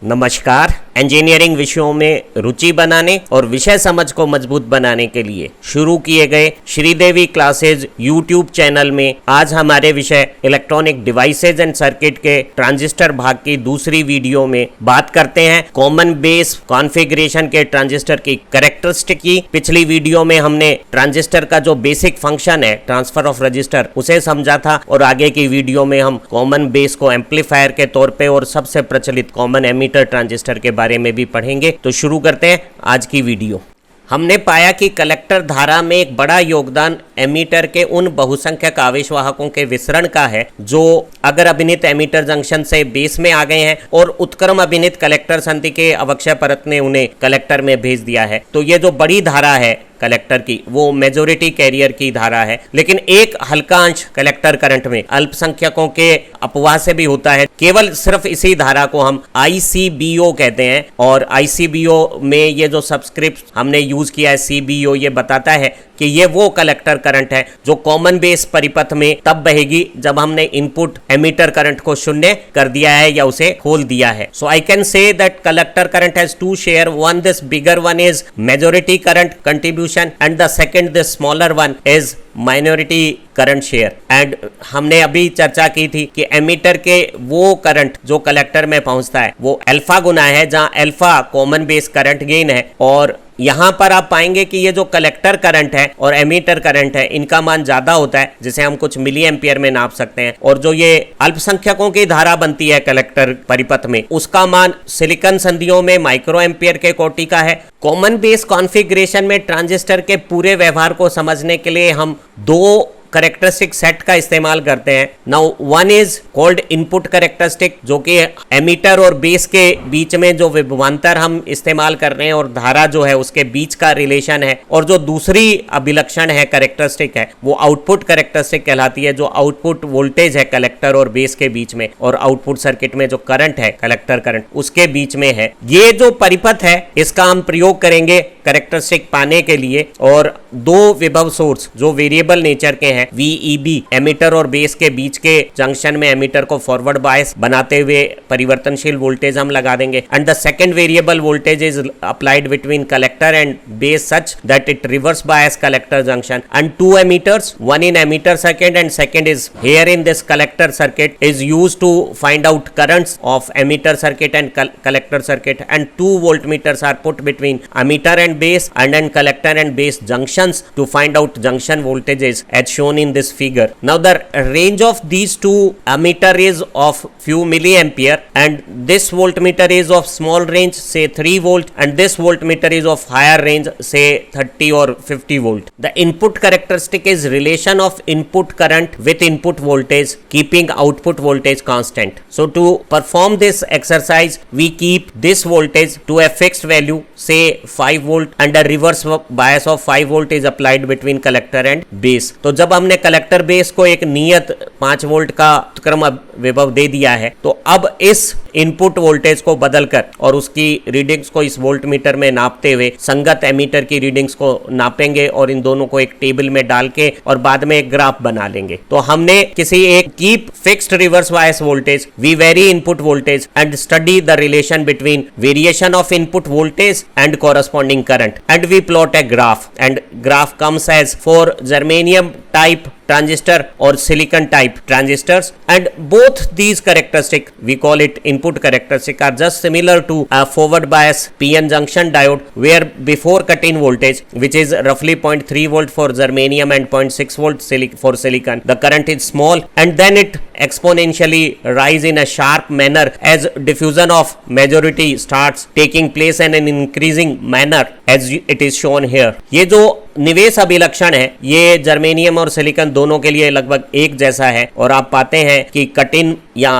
नमस्कार। इंजीनियरिंग विषयों में रुचि बनाने और विषय समझ को मजबूत बनाने के लिए शुरू किए गए श्रीदेवी क्लासेज यूट्यूब चैनल में आज हमारे विषय इलेक्ट्रॉनिक डिवाइसेज एंड सर्किट के ट्रांजिस्टर भाग की दूसरी वीडियो में बात करते हैं कॉमन बेस कॉन्फ़िगरेशन के ट्रांजिस्टर की कैरेक्टरिस्टिक की। पिछली वीडियो में हमने ट्रांजिस्टर का जो बेसिक फंक्शन है ट्रांसफर ऑफ रजिस्टर उसे समझा था और आगे की वीडियो में हम कॉमन बेस को एम्पलीफायर के तौर पे और सबसे प्रचलित कॉमन एमीटर ट्रांजिस्टर के बारे में भी पढ़ेंगे। तो शुरू करते हैं आज की वीडियो। हमने पाया कि कलेक्टर धारा में एक बड़ा योगदान एमीटर के उन बहुसंख्यक आवेश वाहकों के विसरण का है जो अगर अभिनित एमीटर जंक्शन से बेस में आ गए हैं और उत्क्रम अभिनित कलेक्टर संधि के अवक्षय परत ने उन्हें कलेक्टर में भेज दिया है। तो ये जो बड़ी धारा है कलेक्टर की वो मेजॉरिटी कैरियर की धारा है, लेकिन एक हल्का अंश कलेक्टर करंट में अल्पसंख्यकों के अपवाह से भी होता है। केवल सिर्फ इसी धारा को हम ICBO कहते हैं और ICBO में ये जो सब्सक्रिप्ट हमने यूज किया है CBO ये बताता है कि ये वो कलेक्टर करंट है जो कॉमन बेस परिपथ में तब बहेगी जब हमने इनपुट एमीटर करंट को शून्य कर दिया है या उसे खोल दिया है। So I can say that collector current has to share, one this bigger one is majority current contribution and the second this smaller one is minority current share. And हमने अभी चर्चा की थी कि एमीटर के वो करंट जो collector में पहुंचता है वो अल्फा गुना है, जहां alpha common base current gain है। और यहां पर आप पाएंगे कि ये जो कलेक्टर करंट है और एमीटर करंट है इनका मान ज्यादा होता है, जिसे हम कुछ मिली एम्पियर में नाप सकते हैं। और जो ये अल्पसंख्यकों की धारा बनती है कलेक्टर परिपथ में उसका मान सिलिकॉन संधियों में माइक्रो एम्पियर के कोटि का है। कॉमन बेस कॉन्फ़िगरेशन में ट्रांजिस्टर के पूरे व्यवहार को समझने के लिए हम दो कैरेक्टरिस्टिक सेट का इस्तेमाल करते हैं। Now one is called input characteristic, जो कि एमीटर और बेस के बीच में जो विभवांतर हम इस्तेमाल कर रहे हैं और धारा जो है उसके बीच का रिलेशन है। और जो दूसरी अभिलक्षण है कैरेक्टरिस्टिक है वो आउटपुट कैरेक्टरिस्टिक कहलाती है, जो आउटपुट वोल्टेज है कलेक्टर और बेस के बीच में और आउटपुट सर्किट में जो करंट है कलेक्टर करंट उसके बीच में है। ये जो परिपथ है इसका हम प्रयोग करेंगे कैरेक्टरिस्टिक पाने के लिए। और दो विभव सोर्स जो वेरिएबल नेचर के हैं VEB एमीटर और बेस के बीच के जंक्शन में एमीटर को फॉरवर्ड बायस बनाते हुए परिवर्तनशील वोल्टेज हम लगा देंगे। And the second variable voltage is applied between collector and base such that it reverse bias collector junction and to emitters, one in emitter circuit and second is here in this collector circuit is used to find out currents of emitter circuit and collector circuit, and two voltmeters are put between emitter and base and then collector and base junctions to find out junction voltages as shown in this figure. Now the range of these two emitter is of few milliampere and this voltmeter is of small range, say 3 volt, and this voltmeter is of higher range, say 30 or 50 volt. The input characteristic is relation of input current with input voltage keeping output voltage constant. So to perform this exercise we keep this voltage to a fixed value, say 5 volt, and a reverse bias of 5 volt is applied between collector and base. तो जब हमने collector base को एक नियत 5 volt का उत्क्रम विभव दे दिया है तो अब इस इनपुट वोल्टेज को बदलकर और उसकी रीडिंग्स को इस वोल्ट मीटर में नापते हुए संगत एमीटर की रीडिंग्स को नापेंगे और इन दोनों को एक टेबल में डाल के और बाद में एक ग्राफ बना लेंगे। तो हमने किसी एक keep fixed reverse bias voltage, we vary input voltage and study the relation between variation of input voltage and corresponding current and we plot a graph and graph comes as for germanium type transistor or silicon type transistors, and both these characteristic we call it input characteristic are just similar to a forward bias PN junction diode, where before cut-in voltage which is roughly 0.3 volt for germanium and 0.6 volt for silicon, the current is small and then it exponentially rise in a sharp manner as diffusion of majority starts taking place in an increasing manner as it is shown here. ये जो निवेश अभिलक्षण है ये germanium और silicon दोनों के लिए लगभग एक जैसा है और आप पाते हैं कि कटिन या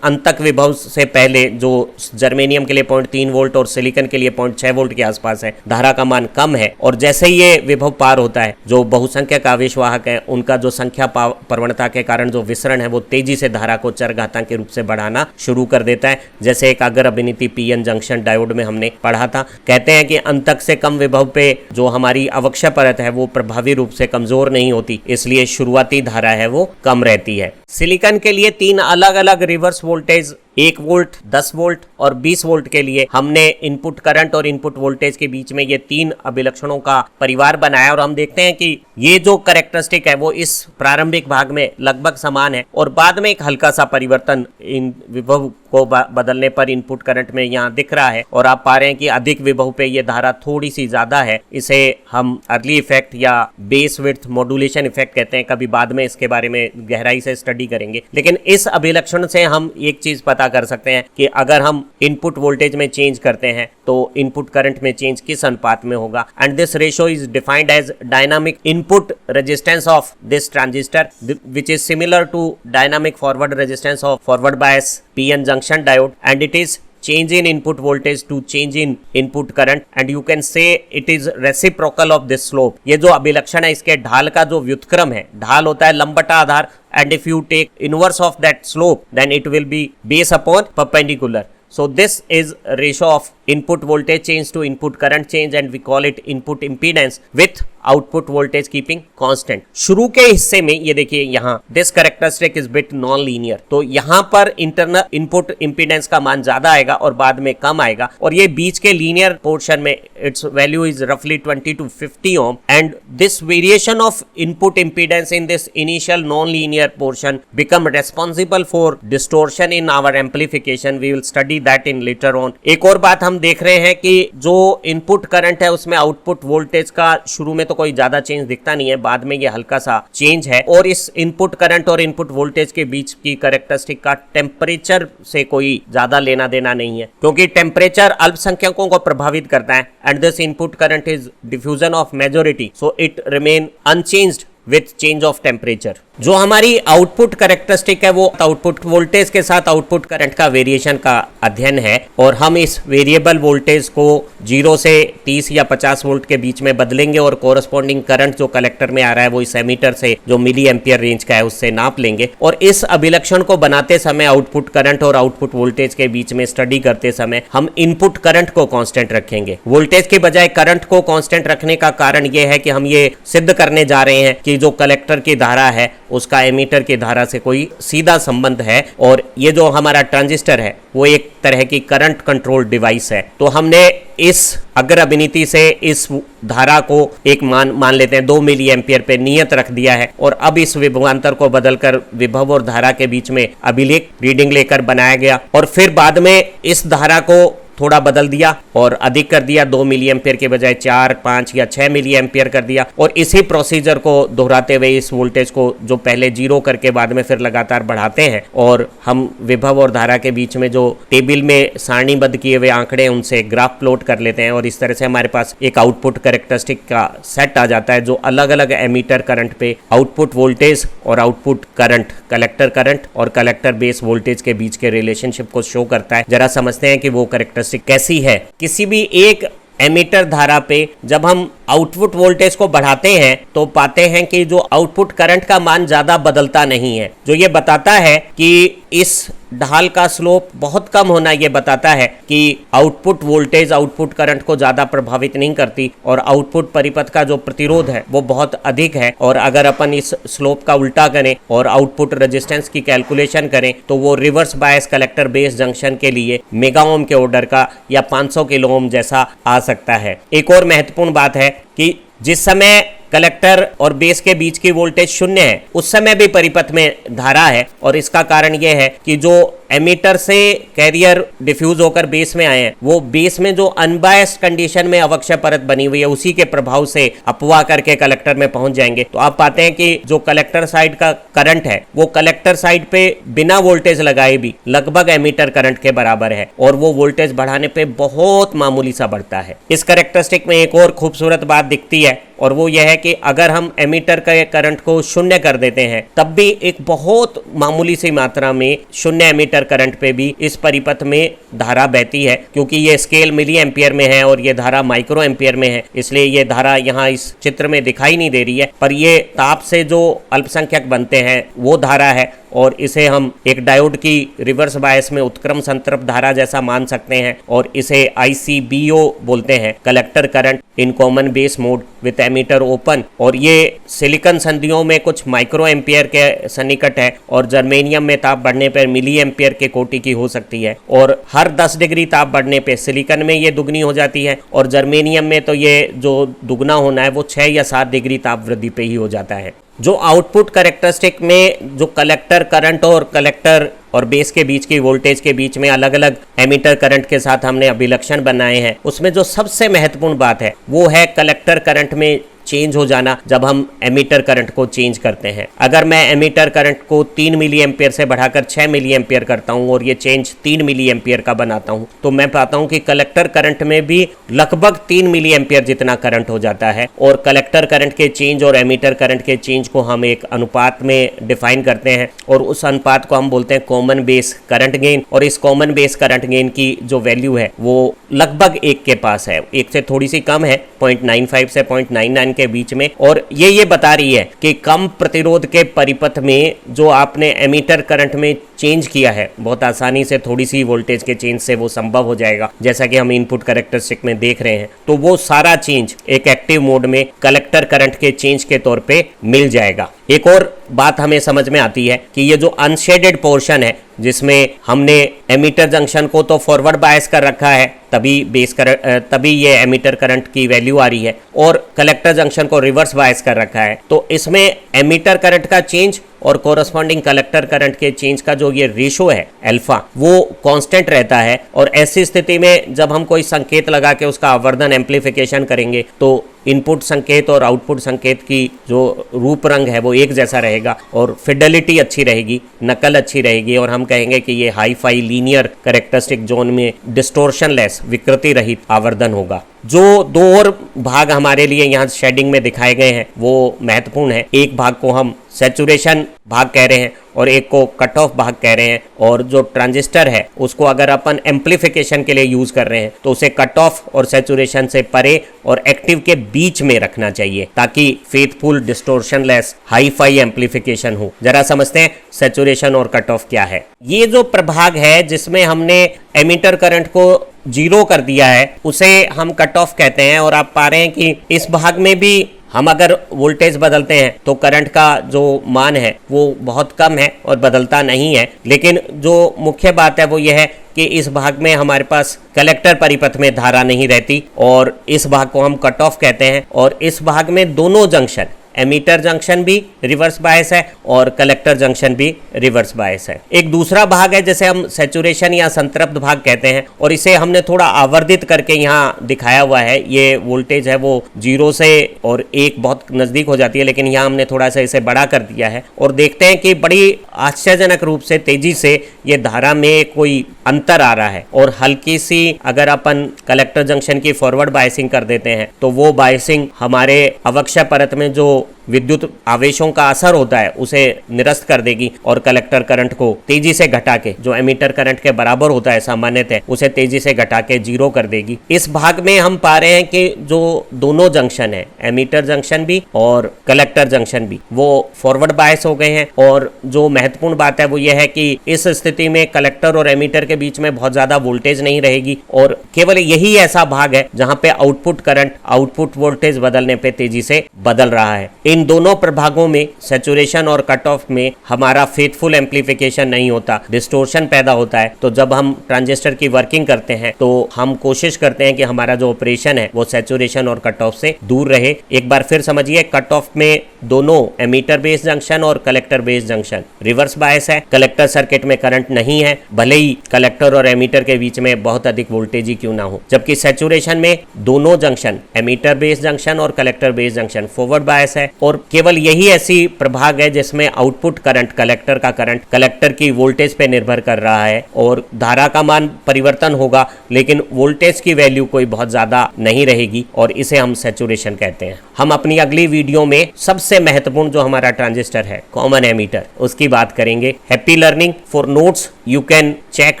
अंतक विभव से पहले जो जर्मेनियम के लिए 0.3 वोल्ट और सिलिकॉन के लिए 0.6 वोल्ट के आसपास है धारा का मान कम है। और जैसे ही ये विभव पार होता है जो बहुसंख्यक आवेश वाहक है उनका जो संख्या प्रवणता के कारण जो विसरण है वो तेजी से धारा को चरघातांक के रूप से बढ़ाना शुरू कर देता है। जैसे एक अगर अभिनिति PN जंक्शन डायोड में हमने पढ़ा था। कहते हैं कि अंतक से कम विभव पे जो हमारी अवक्षय परत है वो प्रभावी रूप से कमजोर नहीं होती, इसलिए शुरुआती धारा है वो कम रहती है। सिलिकॉन के लिए 3 अलग अलग रिवर्स वोल्टेज 1 वोल्ट, 10 वोल्ट और 20 वोल्ट के लिए हमने इनपुट करंट और इनपुट वोल्टेज के बीच में ये 3 अभिलक्षणों का परिवार बनाया और हम देखते हैं कि ये जो कैरेक्टरिस्टिक है वो इस प्रारंभिक भाग में लगभग समान है और बाद में एक हल्का सा परिवर्तन इन विभव को बदलने पर इनपुट करंट में यहाँ दिख रहा है और आप पा रहे हैं कि अधिक विभव पे ये धारा थोड़ी सी ज्यादा है। इसे हम अर्ली इफेक्ट या बेस विड्थ मॉड्यूलेशन इफेक्ट कहते हैं। कभी बाद में इसके बारे में गहराई से स्टडी करेंगे, लेकिन इस अभिलक्षण से हम एक चीज पता कर सकते हैं कि अगर हम इनपुट वोल्टेज में चेंज करते हैं तो इनपुट करंट में चेंज किस अनुपात में होगा। And this ratio is defined as dynamic input resistance of this transistor which is similar to dynamic forward resistance of forward bias PN junction diode, and it is change in input voltage to change in input current, and you can say it is reciprocal of this slope। ये जो अभिलक्षण है इसके ढाल का जो व्युत्क्रम है, ढाल होता है लंबटा आधार, and if you take inverse of that slope then it will be base upon perpendicular। So this is ratio of input voltage change to input current change, and we call it input impedance with output voltage keeping constant. शुरू के हिस्से में ये देखिए यहाँ this characteristic is bit non linear, तो यहाँ पर इंटरनल इनपुट इंपीडेंस का मान ज्यादा आएगा और बाद में कम आएगा, और ये बीच के लीनियर पोर्शन में इट्स वैल्यू इज रफली 20 to 50 ohm, and this variation of input impedance in this initial non linear portion become responsible for distortion in our amplification. We will study that in later on. एक और बात हम देख रहे हैं कि जो इनपुट करंट है उसमें आउटपुट वोल्टेज का शुरू में तो कोई ज्यादा चेंज दिखता नहीं है, बाद में ये हल्का सा चेंज है, और इस इनपुट करंट और इनपुट वोल्टेज के बीच की कैरेक्टरिस्टिक का टेम्परेचर से कोई ज्यादा लेना देना नहीं है, क्योंकि टेम्परेचर अल्पसंख्यकों को प्रभावित करता है, and this input current is diffusion of majority, so it remain unchanged with change of temperature. जो हमारी आउटपुट कैरेक्टरिस्टिक है वो आउटपुट वोल्टेज के साथ आउटपुट करंट का वेरिएशन का अध्ययन है, और हम इस वेरिएबल वोल्टेज को 0 से 30 या 50 वोल्ट के बीच में बदलेंगे और कोरस्पॉन्डिंग करंट जो कलेक्टर में आ रहा है वो इस एमीटर से जो मिली एम्पियर रेंज का है उससे नाप लेंगे, और इस अभिलक्षण को बनाते समय आउटपुट करंट और आउटपुट वोल्टेज के बीच में स्टडी करते समय हम इनपुट करंट को कांस्टेंट रखेंगे। वोल्टेज के बजाय करंट को कांस्टेंट रखने का कारण यह है कि हम ये सिद्ध करने जा रहे हैं कि जो कलेक्टर की धारा है उसका एमीटर की धारा से कोई सीधा संबंध है, और ये जो हमारा ट्रांजिस्टर है वो एक तरह की करंट कंट्रोल डिवाइस है। तो हमने इस अग्र अभिनीति से इस धारा को एक मान लेते हैं 2 मिली एम्पियर पे नियत रख दिया है, और अब इस विभवांतर को बदलकर विभव और धारा के बीच में अभिलेख रीडिंग लेकर बनाया गया, और फिर बाद में इस धारा को थोड़ा बदल दिया और अधिक कर दिया, 2 मिली एम्पियर के बजाय 4, 5 या 6 मिली एम्पियर कर दिया, और इसी प्रोसीजर को दोहराते हुए इस वोल्टेज को जो पहले 0 करके बाद में फिर लगातार बढ़ाते हैं, और हम विभव और धारा के बीच में जो टेबल में सारणीबद्ध किए हुए आंकड़े उनसे ग्राफ प्लॉट कर लेते हैं, और इस तरह से हमारे पास एक आउटपुट कैरेक्टरिस्टिक का सेट आ जाता है जो अलग अलग एमीटर करंट पे आउटपुट वोल्टेज और आउटपुट करंट, कलेक्टर करंट और कलेक्टर बेस वोल्टेज के बीच के रिलेशनशिप को शो करता है। जरा समझते हैं कि वो कैरेक्टरिस्टिक कैसी है। किसी भी एक एमीटर धारा पे जब हम आउटपुट वोल्टेज को बढ़ाते हैं तो पाते हैं कि जो आउटपुट करंट का मान ज्यादा बदलता नहीं है, जो ये बताता है कि इस ढाल का स्लोप बहुत कम होना ये बताता है कि आउटपुट वोल्टेज आउटपुट करंट को ज्यादा प्रभावित नहीं करती, और आउटपुट परिपथ का जो प्रतिरोध है वो बहुत अधिक है, और अगर अपन इस स्लोप का उल्टा करें और आउटपुट रेजिस्टेंस की कैलकुलेशन करें तो वो reverse bias collector base junction के लिए मेगा ओम के ऑर्डर का या 500 किलो ओम जैसा आ सकता है। एक और महत्वपूर्ण बात है कि जिस समय कलेक्टर और बेस के बीच की वोल्टेज 0 है उस समय भी परिपथ में धारा है, और इसका कारण यह है कि जो एमीटर से कैरियर डिफ्यूज होकर बेस में आए हैं वो बेस में जो अनबायस्ड कंडीशन में अवक्षय परत बनी हुई है उसी के प्रभाव से अपवाह करके कलेक्टर में पहुंच जाएंगे। तो आप पाते हैं कि जो कलेक्टर साइड का करंट है वो कलेक्टर साइड पे बिना वोल्टेज लगाए भी लगभग एमीटर करंट के बराबर है, और वो वोल्टेज बढ़ाने पे बहुत मामूली सा बढ़ता है। इस कैरेक्टरिस्टिक में एक और खूबसूरत बात दिखती है, और वो यह है कि अगर हम एमीटर के करंट को 0 कर देते हैं तब भी एक बहुत मामूली सी मात्रा में 0 एमीटर करंट पे भी इस परिपथ में धारा बहती है, क्योंकि ये स्केल मिली एम्पियर में है और ये धारा माइक्रो एम्पियर में है, इसलिए ये धारा यहाँ इस चित्र में दिखाई नहीं दे रही है, पर ये ताप से जो अल्पसंख्यक बनते हैं वो धारा है, और इसे हम एक डायोड की रिवर्स बायस में उत्क्रम संतृप्त धारा जैसा मान सकते हैं और इसे ICBO बोलते हैं, collector current in common base mode with emitter open. और ये सिलिकॉन संधियों में कुछ माइक्रो एम्पियर के सन्निकट है और जर्मेनियम में ताप बढ़ने पर मिली एम्पियर के कोटि की हो सकती है और हर 10 डिग्री ताप बढ़ने पे सिलिकॉन में ये दुगनी हो जाती है और जर्मेनियम में तो ये जो दुगना होना है वो 6 या 7 डिग्री ताप वृद्धि पे ही हो जाता है। जो आउटपुट कैरेक्टरिस्टिक में जो कलेक्टर करंट और कलेक्टर और बेस के बीच की वोल्टेज के बीच में अलग अलग एमीटर करंट के साथ हमने अभिलक्षण बनाए हैं, उसमें जो सबसे महत्वपूर्ण बात है वो है कलेक्टर करंट में चेंज हो जाना जब हम एमीटर करंट को चेंज करते हैं। अगर मैं एमीटर करंट को 3 मिली एम्पियर से बढ़ाकर 6 मिली एम्पियर करता हूं और ये चेंज 3 मिली एम्पियर का बनाता हूं तो मैं पाता हूं कि कलेक्टर करंट में भी लगभग 3 मिली एम्पियर जितना करंट हो जाता है। और कलेक्टर करंट के चेंज और एमीटर करंट के चेंज को हम एक अनुपात में डिफाइन करते हैं और उस अनुपात को हम बोलते हैं कॉमन बेस करंट गेन। और इस कॉमन बेस करंट गेन की जो वैल्यू है वो लगभग 1 के पास है, 1 से थोड़ी सी कम है, 0.95 से 0.99 के बीच में। और ये बता रही है कि कम प्रतिरोध के परिपथ में जो आपने एमीटर करंट में चेंज किया है बहुत आसानी से थोड़ी सी वोल्टेज के चेंज से वो संभव हो जाएगा, जैसा कि हम इनपुट कैरेक्टरिस्टिक में देख रहे हैं। तो वो सारा चेंज एक एक्टिव मोड में कलेक्टर करंट के चेंज के तौर पे मिल जाएगा। एक और बात हमें समझ में आती है कि ये जो अनशेडेड पोर्शन है जिसमें हमने एमीटर जंक्शन को तो फॉरवर्ड बायस कर रखा है तभी ये एमीटर करंट की वैल्यू आ रही है और कलेक्टर जंक्शन को रिवर्स बायस कर रखा है, तो इसमें एमीटर करंट का चेंज और कोरस्पॉन्डिंग कलेक्टर करंट के चेंज का जो ये रेशो है अल्फा वो कांस्टेंट रहता है। और ऐसी स्थिति में जब हम कोई संकेत लगा के उसका आवर्धन एम्प्लीफिकेशन करेंगे तो इनपुट संकेत और आउटपुट संकेत की जो रूप रंग है वो एक जैसा रहेगा और फिडेलिटी अच्छी रहेगी, नकल अच्छी रहेगी और हम कहेंगे कि ये hi fi linear characteristic zone में डिस्टोर्शन लेस विकृति रहित आवर्धन होगा। जो दो और भाग हमारे लिए यहाँ शेडिंग में दिखाए गए हैं वो महत्वपूर्ण है। एक भाग को हम सैचुरेशन भाग कह रहे हैं और एक को कट ऑफ भाग कह रहे हैं। और जो ट्रांजिस्टर है उसको अगर अपन एम्प्लीफिकेशन के लिए यूज कर रहे हैं तो उसे कट ऑफ और सैचुरेशन से परे और एक्टिव के बीच में रखना चाहिए ताकि faithful distortion less hi fi amplification हो। जरा समझते हैं सैचुरेशन और कट ऑफ क्या है। ये जो प्रभाग है जिसमें हमने एमीटर करंट को 0 कर दिया है उसे हम कट ऑफ कहते हैं। और आप पा रहे हैं कि इस भाग में भी हम अगर वोल्टेज बदलते हैं तो करंट का जो मान है वो बहुत कम है और बदलता नहीं है। लेकिन जो मुख्य बात है वो यह है कि इस भाग में हमारे पास कलेक्टर परिपथ में धारा नहीं रहती और इस भाग को हम कट ऑफ कहते हैं। और इस भाग में दोनों जंक्शन एमीटर जंक्शन भी रिवर्स बायस है और कलेक्टर जंक्शन भी रिवर्स बायस है। एक दूसरा भाग है जिसे हम सैचुरेशन या संतृप्त भाग कहते हैं और इसे हमने थोड़ा आवर्धित करके यहाँ दिखाया हुआ है। ये वोल्टेज है वो 0 से और 1 बहुत नजदीक हो जाती है, लेकिन यहाँ हमने थोड़ा सा इसे बड़ा कर दिया है और देखते हैं कि बड़ी आश्चर्यजनक रूप से तेजी से ये धारा में कोई अंतर आ रहा है। और हल्की सी अगर अपन कलेक्टर जंक्शन की फॉरवर्ड बायसिंग कर देते हैं तो वो बायसिंग हमारे अवक्षय परत में जो विद्युत आवेशों का असर होता है उसे निरस्त कर देगी और कलेक्टर करंट को तेजी से घटा के जो एमीटर करंट के बराबर होता है सामान्यतः उसे तेजी से घटा के 0 कर देगी। इस भाग में हम पा रहे हैं कि जो दोनों जंक्शन है एमीटर जंक्शन भी और कलेक्टर जंक्शन भी वो फॉरवर्ड बायस हो गए हैं। और जो महत्वपूर्ण बात है वो यह है कि इस स्थिति में कलेक्टर और एमीटर के बीच में बहुत ज्यादा वोल्टेज नहीं रहेगी और केवल यही ऐसा भाग है जहां पे आउटपुट करंट आउटपुट वोल्टेज बदलने पे तेजी से बदल रहा है। इन दोनों प्रभागों में सैचुरेशन और कट ऑफ में हमारा फेथफुल एम्प्लीफिकेशन नहीं होता, डिस्टोर्शन पैदा होता है। तो जब हम ट्रांजिस्टर की वर्किंग करते हैं तो हम कोशिश करते हैं कि हमारा जो ऑपरेशन है वो सैचुरेशन और कट ऑफ से दूर रहे। एक बार फिर समझिए, कट ऑफ में दोनों एमीटर बेस जंक्शन और collector base junction reverse bias है। कलेक्टर सर्किट में करंट नहीं है, भले ही कलेक्टर और एमीटर के बीच में बहुत अधिक वोल्टेज ही क्यों ना हो। जबकि सैचुरेशन में दोनों जंक्शन एमीटर बेस जंक्शन और collector base junction forward bias है और केवल यही ऐसी प्रभाग है जिसमें आउटपुट करंट कलेक्टर का करंट कलेक्टर की वोल्टेज पे निर्भर कर रहा है और धारा का मान परिवर्तन होगा लेकिन वोल्टेज की वैल्यू कोई बहुत ज्यादा नहीं रहेगी और इसे हम सैचुरेशन कहते हैं। हम अपनी अगली वीडियो में सबसे महत्वपूर्ण जो हमारा ट्रांजिस्टर है कॉमन एमीटर उसकी बात करेंगे। Happy learning. For notes you can check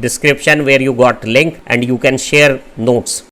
description where you got link and you can share notes.